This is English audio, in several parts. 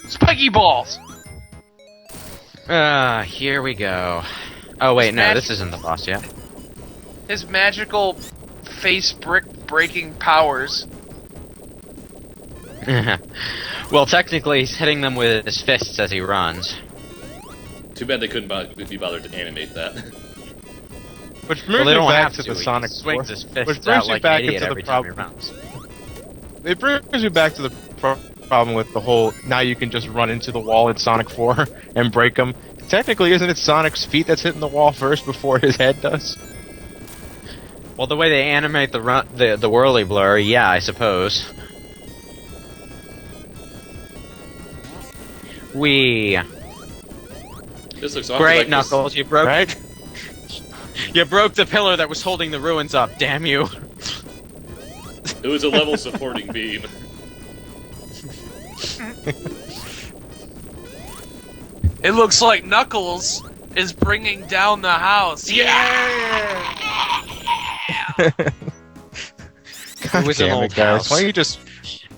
Spiky balls! Here we go. Oh wait, no, this isn't the boss yet. His magical face brick breaking powers. Well, technically, he's hitting them with his fists as he runs. Too bad they couldn't be bothered to animate that. Which Well, brings they me don't back have to to. the Sonic He swings his fists which out brings me like back an idiot into every the time he problem. runs. It brings me back to the problem with the whole, now you can just run into the wall in Sonic 4 and break them. Technically, isn't it Sonic's feet that's hitting the wall first before his head does? Well, the way they animate the whirly blur, yeah, I suppose. Wee. This looks awfully Great, like Knuckles, you broke Right? you broke the pillar that was holding the ruins up, damn you. It was a level supporting beam. It looks like Knuckles is bringing down the house. God was an damn old it, guys. house.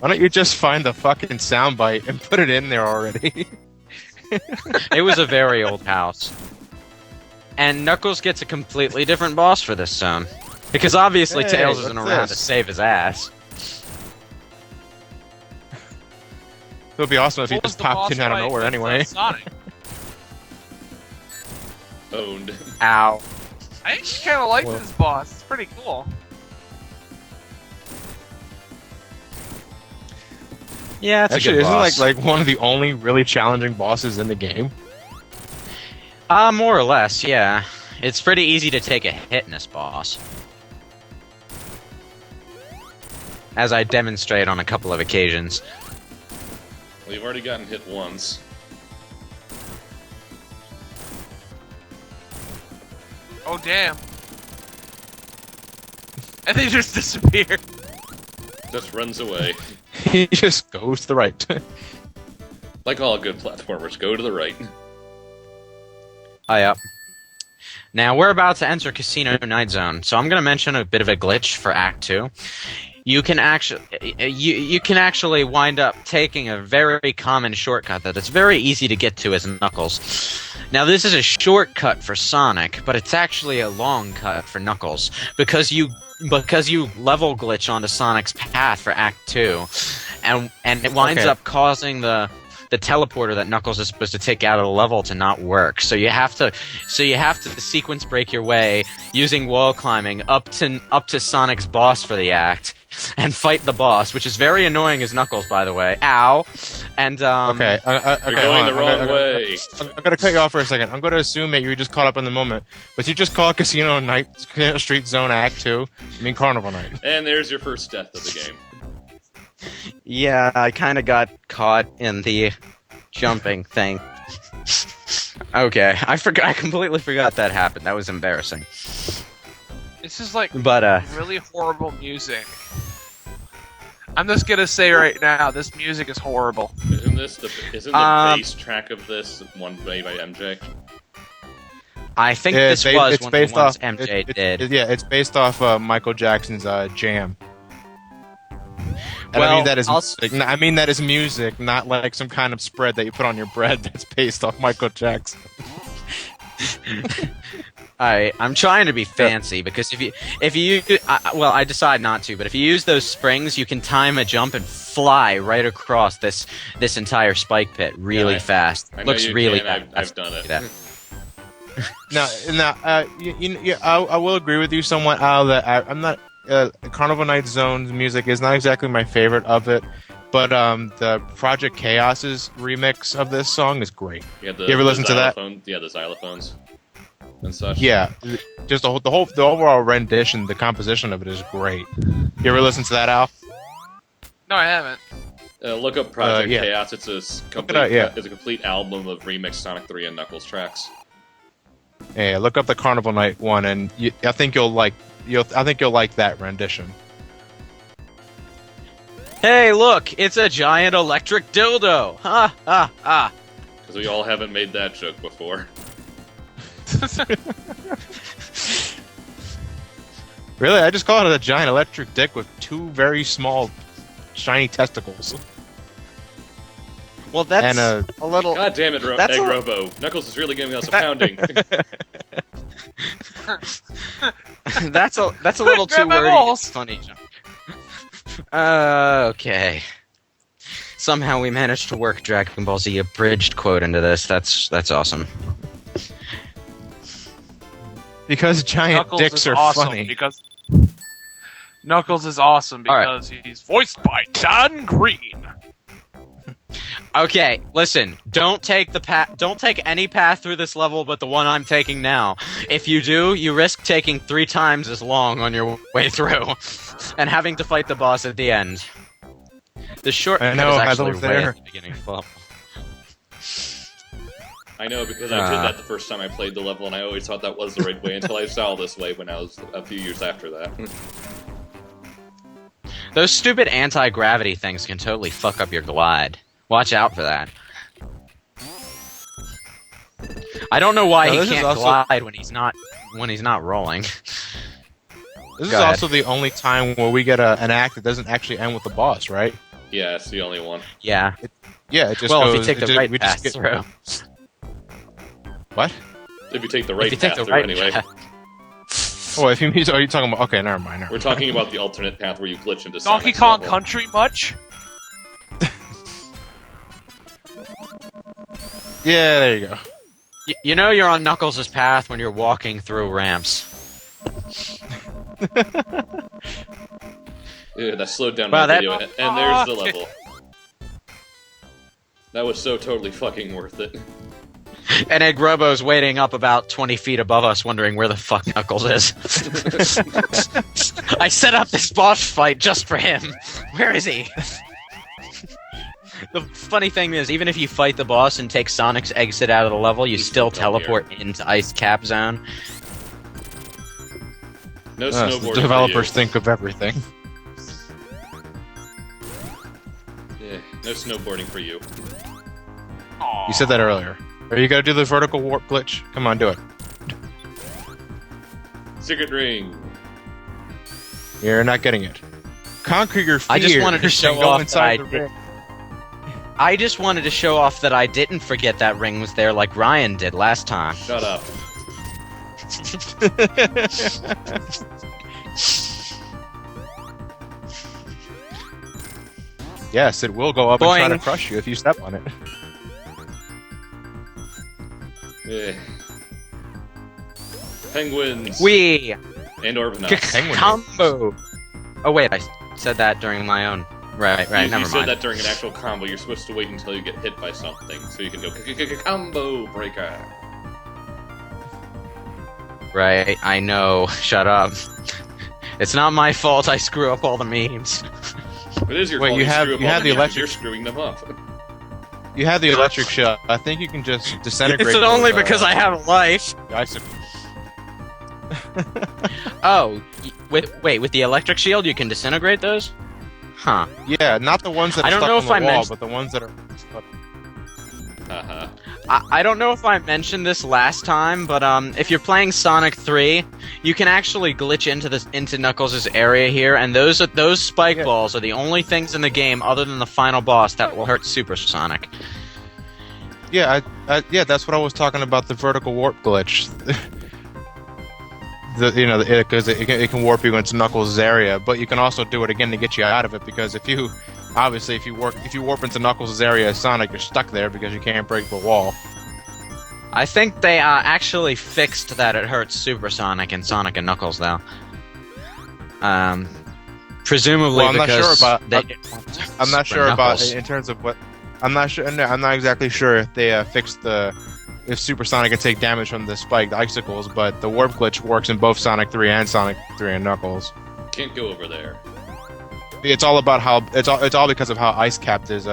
Why don't you just find the fucking soundbite and put it in there already? It was a very old house. And Knuckles gets a completely different boss for this zone. Because obviously Hey, Tails isn't what's around this? to save his ass. It would be awesome if he What was just the popped boss in out of fight nowhere with, anyway. Sonic? Owned. Ow. I actually kind of like Well- this boss. It's pretty cool. Yeah, it's Actually, a good isn't boss. like one of the only really challenging bosses in the game? More or less, yeah. It's pretty easy to take a hit in this boss. As I demonstrate on a couple of occasions. Well, you've already gotten hit once. Oh, damn. And they just disappear. Just runs away. He just goes to the right. Like all good platformers, go to the right. Oh, yeah. Now, we're about to enter Casino Night Zone, so I'm going to mention a bit of a glitch for Act 2. You can actually wind up taking a very common shortcut that it's very easy to get to as Knuckles. Now, this is a shortcut for Sonic, but it's actually a long cut for Knuckles because you level glitch onto Sonic's path for Act 2, and it winds up causing the teleporter that Knuckles is supposed to take out of the level to not work. So you have to sequence break your way using wall climbing up to Sonic's boss for the act and fight the boss, which is very annoying as Knuckles, by the way. Ow. And Okay, You're going the wrong way. I'm gonna cut you off for a second. I'm gonna assume that you were just caught up in the moment, but you just call Casino Street Zone Act 2. I mean Carnival Night. And there's your first death of the game. yeah, I kind of got caught in the jumping thing. Okay, I completely forgot that happened. That was embarrassing. This is like But really horrible music. I'm just gonna say right now, this music is horrible. Isn't the bass track of this one made by MJ? I think Yeah, this it's was it's one of the based ones off MJ it- did. yeah, it's based off Michael Jackson's Jam. And Well, I mean that is I'll- music. I mean that is music, not like some kind of spread that you put on your bread that's based off Michael Jackson. I'm trying to be fancy because if you I decide not to, but if you use those springs, you can time a jump and fly right across this entire spike pit really fast. I know Looks you really can, fast. I've done it. That. I will agree with you somewhat, Al, that I'm not. Carnival Night Zone's music is not exactly my favorite of it, but the Project Chaos's remix of this song is great. You ever listen to that? Yeah, the xylophones and such. Yeah, just the overall rendition, the composition of it is great. You ever listen to that, Al? No, I haven't. Look up Project yeah. Chaos. It's a complete, up, yeah. it's a complete album of remixed Sonic 3 and Knuckles tracks. Yeah, look up the Carnival Night one, and I think you'll like that rendition. Hey, look! It's a giant electric dildo. Ha ha ha! Because we all haven't made that joke before. Really, I just call it a giant electric dick with two very small, shiny testicles. Well, that's And a little. God damn it, That's Egg a- Robo. Knuckles is really giving us a pounding. That's a little too Grab my wordy. balls. It's funny. Okay. Somehow we managed to work Dragon Ball Z abridged quote into this. That's awesome. because giant Knuckles dicks is are awesome funny. because Knuckles is awesome All right. because he's voiced by Don Green. Okay, listen. Don't take any path through this level but the one I'm taking now. If you do, you risk taking 3 times as long on your way through and having to fight the boss at the end. The shortcut I know, is I actually was right there. at the beginning of the level. I know, because I did that the first time I played the level, and I always thought that was the right way until I saw this way when I was a few years after that. Those stupid anti-gravity things can totally fuck up your glide. Watch out for that. I don't know why No, he this is can't also- glide when he's not rolling. This is Go ahead. also the only time where we get an act that doesn't actually end with the boss, right? Yeah, it's the only one. Yeah. Yeah, it just Well, goes. if you take it the just- right we path just get- through. What? If you take the right If you take path the through, right anyway. path. Oh, if you are you talking about? Okay, never mind. We're talking about the alternate path where you glitch into Donkey Sonic's Kong level. Country much? Yeah, there you go. You know you're on Knuckles' path when you're walking through ramps. Yeah, that slowed down Wow, my that- video, and there's the level. That was so totally fucking worth it. And Egg Robo's waiting up about 20 feet above us, wondering where the fuck Knuckles is. I set up this boss fight just for him. Where is he? The funny thing is, even if you fight the boss and take Sonic's exit out of the level, you He's still still down teleport into Ice Cap Zone. No The snowboarding. developers for think of everything. you. Yeah, no snowboarding for you. You said that earlier. Are you gonna do the vertical warp glitch? Come on, do it. Secret ring. You're not getting it. Conquer your fear. I just wanted to show and go off that inside I the did- ring. I just wanted to show off that I didn't forget that ring was there like Ryan did last time. Shut up. Yes, it will go up and try to Boing. crush you if you step on it. Yeah. Penguins. We And Orbinauts. Penguin. combo. Oh wait, I said that during my own. Right, You never said mind. that during an actual combo. You're supposed to wait until you get hit by something, so you can go combo breaker. Right, I know. Shut up. It's not my fault I screw up all the memes. It is your Wait, fault. you have- screw up you all have the games, electric- You're screwing them up. You have the electric shell. I think you can just disintegrate. It's only those, because I have a life. icicles. Oh, with the electric shield you can disintegrate those? Huh. Yeah, not the ones that are I don't stuck know on if the I wall, mentioned- but the ones that are. Uh-huh. I don't know if I mentioned this last time, but if you're playing Sonic 3, you can actually glitch into Knuckles' area here, and those spike Yeah. balls are the only things in the game other than the final boss that will hurt Super Sonic. Yeah, yeah, that's what I was talking about. The vertical warp glitch. Because it can warp you into Knuckles' area, but you can also do it again to get you out of it. Because if you warp into Knuckles' area as Sonic, you're stuck there because you can't break the wall. I think they actually fixed that it hurts Super Sonic and Sonic and Knuckles, though. Presumably Well, I'm not because sure about- they I'm not Super sure about Knuckles. in terms of what. I'm not sure. No, I'm not exactly sure if they fixed if Super Sonic can take damage from the spiked icicles, but the warp glitch works in both Sonic 3 and Sonic 3 and Knuckles. Can't go over there. It's all about how it's all because of how Ice Capped is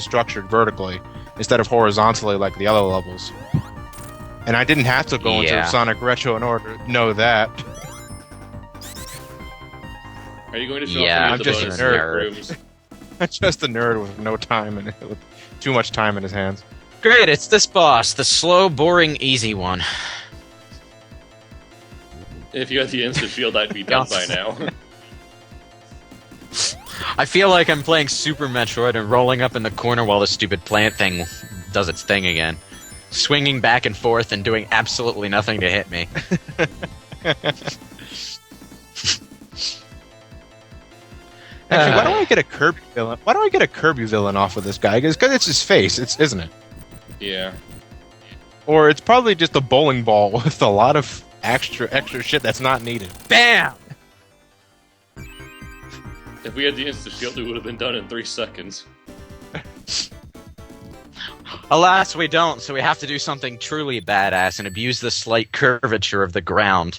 structured vertically instead of horizontally like the other levels. And I didn't have to go Yeah. into Sonic Retro in order to know that. Are you going to show Yeah, off I'm any of just the a bonus nerd. rooms? Just a nerd with no time and with too much time in his hands. Great, it's this boss, the slow, boring, easy one. If you had the instant shield, I'd be done by now. I feel like I'm playing Super Metroid and rolling up in the corner while the stupid plant thing does its thing again. Swinging back and forth and doing absolutely nothing to hit me. Actually, why don't I get a Kirby villain? Why don't I get a Kirby villain off of this guy? Because it's his face, isn't it? Yeah. Or it's probably just a bowling ball with a lot of extra shit that's not needed. BAM! If we had the insta shield, it would have been done in 3 seconds. Alas, we don't, so we have to do something truly badass and abuse the slight curvature of the ground.